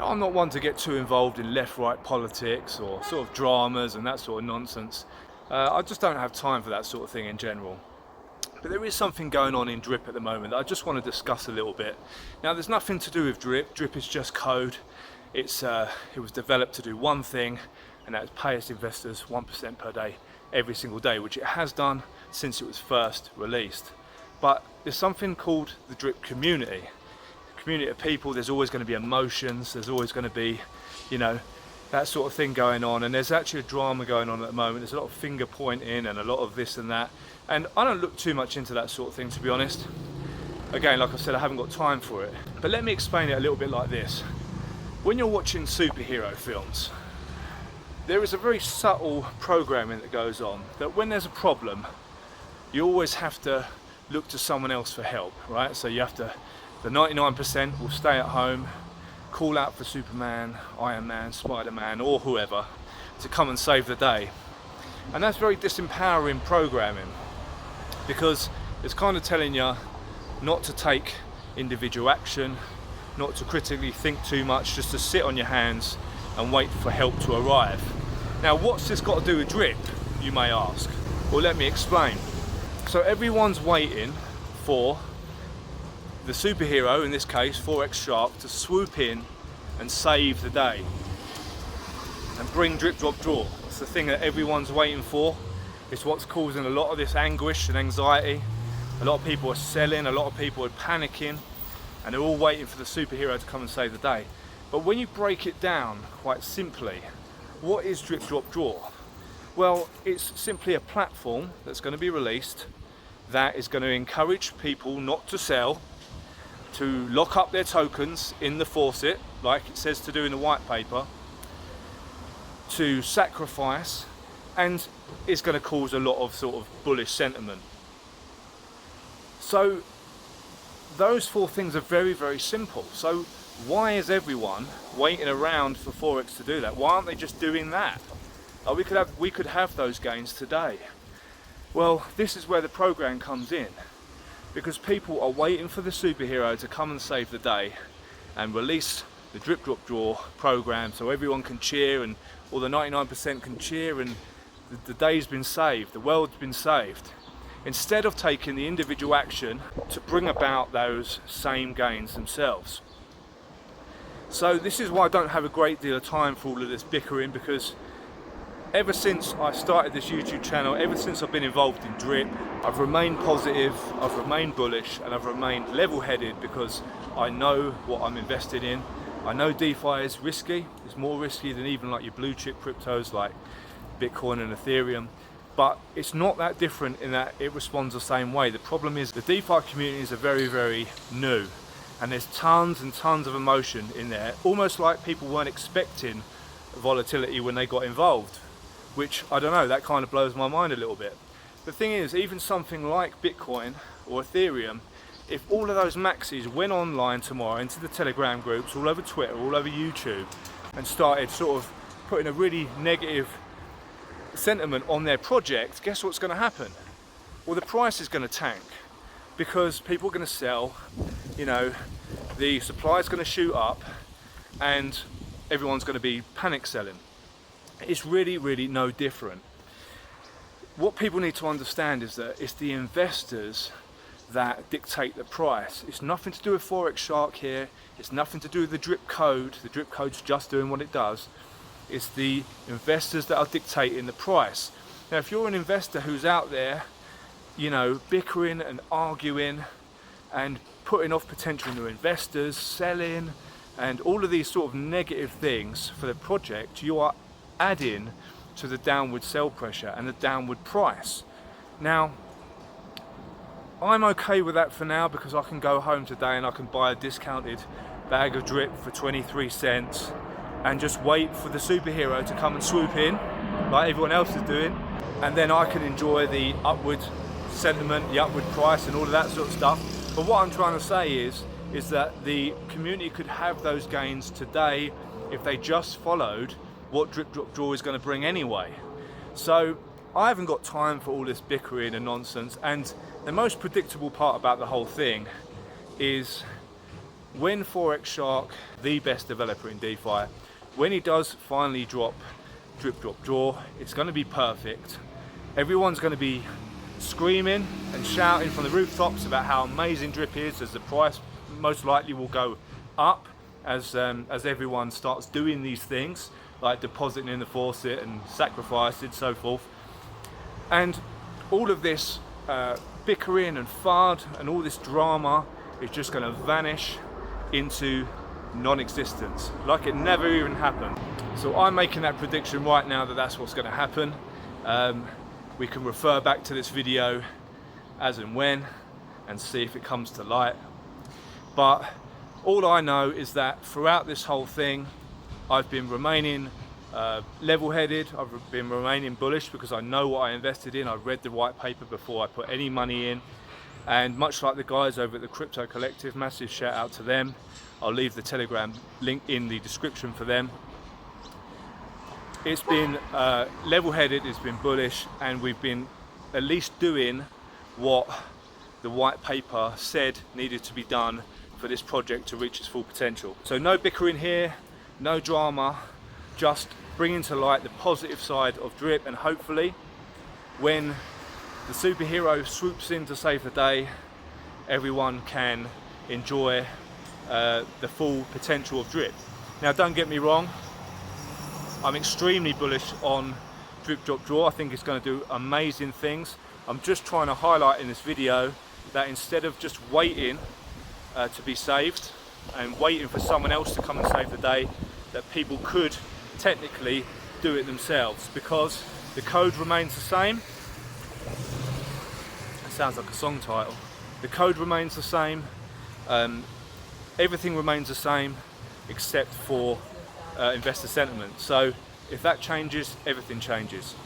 I'm not one to get too involved in left-right politics or sort of dramas and that sort of nonsense. I just don't have time for that sort of thing in general. But there is something going on in DRIP at the moment that I just want to discuss a little bit. Now, there's nothing to do with DRIP. DRIP is just code. It was developed to do one thing, and that is pay its investors 1% per day every single day, which it has done since it was first released. But there's something called the DRIP community. Community of people, there's always going to be emotions, there's always going to be, you know, that sort of thing going on, and there's actually a drama going on at the moment. There's a lot of finger pointing and a lot of this and that, and I don't look too much into that sort of thing, to be honest. Again, like I said, I haven't got time for it. But let me explain it a little bit like this. When you're watching superhero films, there is a very subtle programming that goes on, that when there's a problem, you always have to look to someone else for help, right? So you have to, the 99% will stay at home, call out for Superman, Iron Man, Spider-Man, or whoever to come and save the day. And that's very disempowering programming, because it's kind of telling you not to take individual action, not to critically think too much, just to sit on your hands and wait for help to arrive. Now, what's this got to do with DRIP, you may ask? Well, let me explain. So everyone's waiting for the superhero, in this case Forex Shark, to swoop in and save the day and bring drip drop draw. It's the thing that everyone's waiting for. It's what's causing a lot of this anguish and anxiety. A lot of people are selling, a lot of people are panicking, and they're all waiting for the superhero to come and save the day. But when you break it down quite simply, what is drip drop draw? Well, it's simply a platform that's going to be released that is going to encourage people not to sell, to lock up their tokens in the faucet, like it says to do in the white paper, to sacrifice, and is going to cause a lot of sort of bullish sentiment. So those four things are very, very simple. So why is everyone waiting around for Forex to do that? Why aren't they just doing that? We could have those gains today. Well, this is where the program comes in, because people are waiting for the superhero to come and save the day and release the drip drop draw program so everyone can cheer, and all the 99% can cheer, and the day's been saved, the world's been saved, instead of taking the individual action to bring about those same gains themselves. So this is why I don't have a great deal of time for all of this bickering, because ever since I started this YouTube channel, ever since I've been involved in DRIP, I've remained positive, I've remained bullish, and I've remained level-headed, because I know what I'm invested in. I know DeFi is risky. It's more risky than even like your blue chip cryptos like Bitcoin and Ethereum, but it's not that different in that it responds the same way. The problem is the DeFi communities are very, very new, and there's tons and tons of emotion in there, almost like people weren't expecting volatility when they got involved, which, I don't know, that kind of blows my mind a little bit. The thing is, even something like Bitcoin or Ethereum, if all of those maxis went online tomorrow into the Telegram groups, all over Twitter, all over YouTube, and started sort of putting a really negative sentiment on their project, guess what's going to happen? Well, the price is going to tank, because people are going to sell, you know, the supply is going to shoot up, and everyone's going to be panic selling. It's really, really no different. What people need to understand is that it's the investors that dictate the price. It's nothing to do with Forex Shark here. It's nothing to do with the drip code. The drip code's just doing what it does. It's the investors that are dictating the price. Now, if you're an investor who's out there, you know, bickering and arguing and putting off potential new investors, selling, and all of these sort of negative things for the project, you are adding to the downward sell pressure and the downward price. Now, I'm okay with that for now, because I can go home today and I can buy a discounted bag of drip for 23 cents and just wait for the superhero to come and swoop in like everyone else is doing, and then I can enjoy the upward sentiment, the upward price, and all of that sort of stuff. But what I'm trying to say is that the community could have those gains today if they just followed what drip drop draw is going to bring anyway. So I haven't got time for all this bickering and nonsense, and the most predictable part about the whole thing is when Forex Shark, the best developer in DeFi, when he does finally drop drip drop draw, it's going to be perfect. Everyone's going to be screaming and shouting from the rooftops about how amazing drip is, as the price most likely will go up as everyone starts doing these things like depositing in the faucet and sacrificing, so forth. And all of this bickering and FUD and all this drama is just going to vanish into non-existence, like it never even happened. So I'm making that prediction right now that that's what's going to happen. We can refer back to this video as and when and see if it comes to light. But all I know is that throughout this whole thing, I've been remaining level-headed. I've been remaining bullish because I know what I invested in. I read the white paper before I put any money in. And much like the guys over at the Crypto Collective, massive shout out to them. I'll leave the Telegram link in the description for them. It's been level-headed, it's been bullish, and we've been at least doing what the white paper said needed to be done for this project to reach its full potential. So no bickering here, no drama, just bringing to light the positive side of drip, and hopefully when the superhero swoops in to save the day, everyone can enjoy the full potential of drip. Now don't get me wrong, I'm extremely bullish on drip drop draw. I think it's going to do amazing things. I'm just trying to highlight in this video that instead of just waiting to be saved and waiting for someone else to come and save the day, that people could technically do it themselves, because the code remains the same. It sounds like a song title. The code remains the same. Everything remains the same except for investor sentiment. So if that changes, everything changes.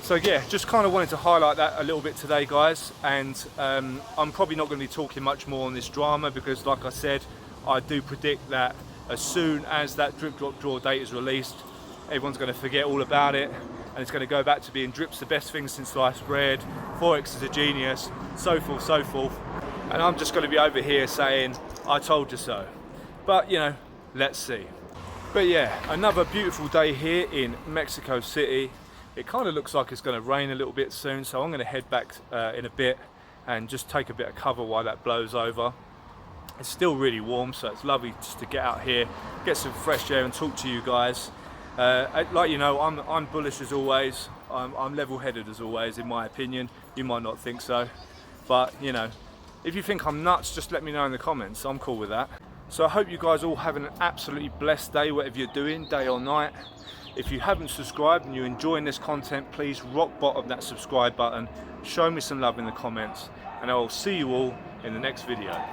So yeah, just kind of wanted to highlight that a little bit today, guys. And I'm probably not going to be talking much more on this drama, because like I said, I do predict that as soon as that drip drop draw date is released, everyone's going to forget all about it, and it's going to go back to being drip's the best thing since sliced bread, Forex is a genius, so forth, so forth. And I'm just going to be over here saying, I told you so. But you know, let's see. But yeah, another beautiful day here in Mexico City. It kind of looks like it's going to rain a little bit soon, so I'm going to head back in a bit and just take a bit of cover while that blows over. It's still really warm, so it's lovely just to get out here, get some fresh air and talk to you guys. Like you know, I'm bullish as always. I'm level-headed as always, in my opinion. You might not think so, but you know, if you think I'm nuts, just let me know in the comments. I'm cool with that. So I hope you guys all have an absolutely blessed day, whatever you're doing, day or night. If you haven't subscribed and you're enjoying this content, please rock bottom that subscribe button, show me some love in the comments, and I will see you all in the next video.